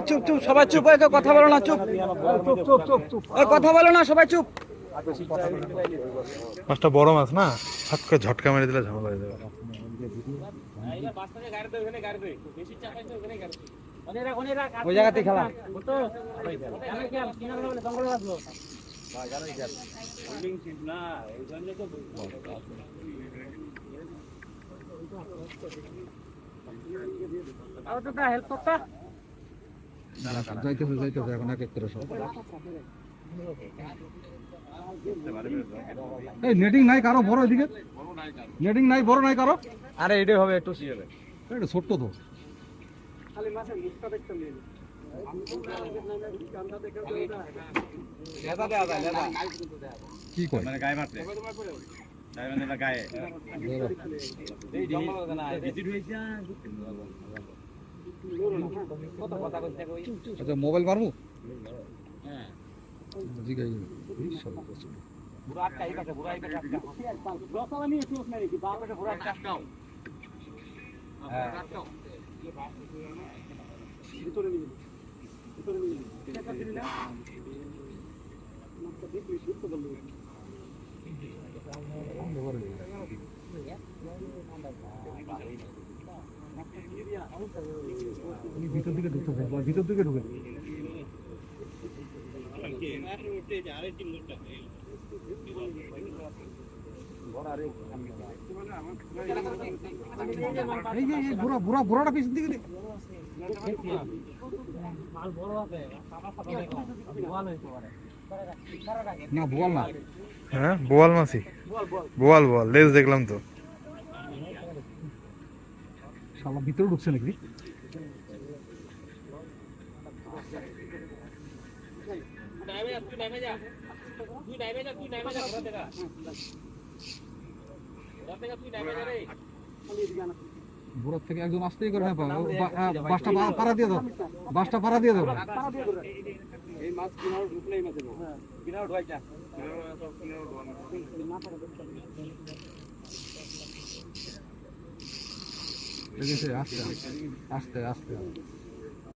চুপ চুপ সবাই চুপ, কথা বলো না, চুপ কথা বলো না, সবাই চুপ। মাছটা বড় মাছ না, হাত করে ঝটকা মেরে দিলে ঝামেলা হয়ে যাবে। ওই জায়গাতে খেলা যাইতেছে এখন এক এক করে সব। এই নেটিং নাই কারো বড়, এদিকে নেটিং নাই, বড় নাই কারো। আরে এটাই হবে, একটু হবে, এটা ছোট্ট তো। কি কয় মানে গায়ে মারতে গায়ে আচ্ছা মোবাইল মারবো ভিতর দিকে ঢুকতে, ভিতর দিকে ঢুকে বুড়াটা পিছন দিকে না, বোয়াল না। হ্যাঁ বোয়াল মাছই, বোয়াল বোয়াল লেজ দেখলাম তো। শালা ভিতরে ঢুকছে নাকি? বুড়ার থেকে একজন আসতেই করে, বাসটা পাড়া দিয়ে দাও, বাসটা পাড়া দিয়ে দাও। আস্তে আস্তে আস্তে আস্তে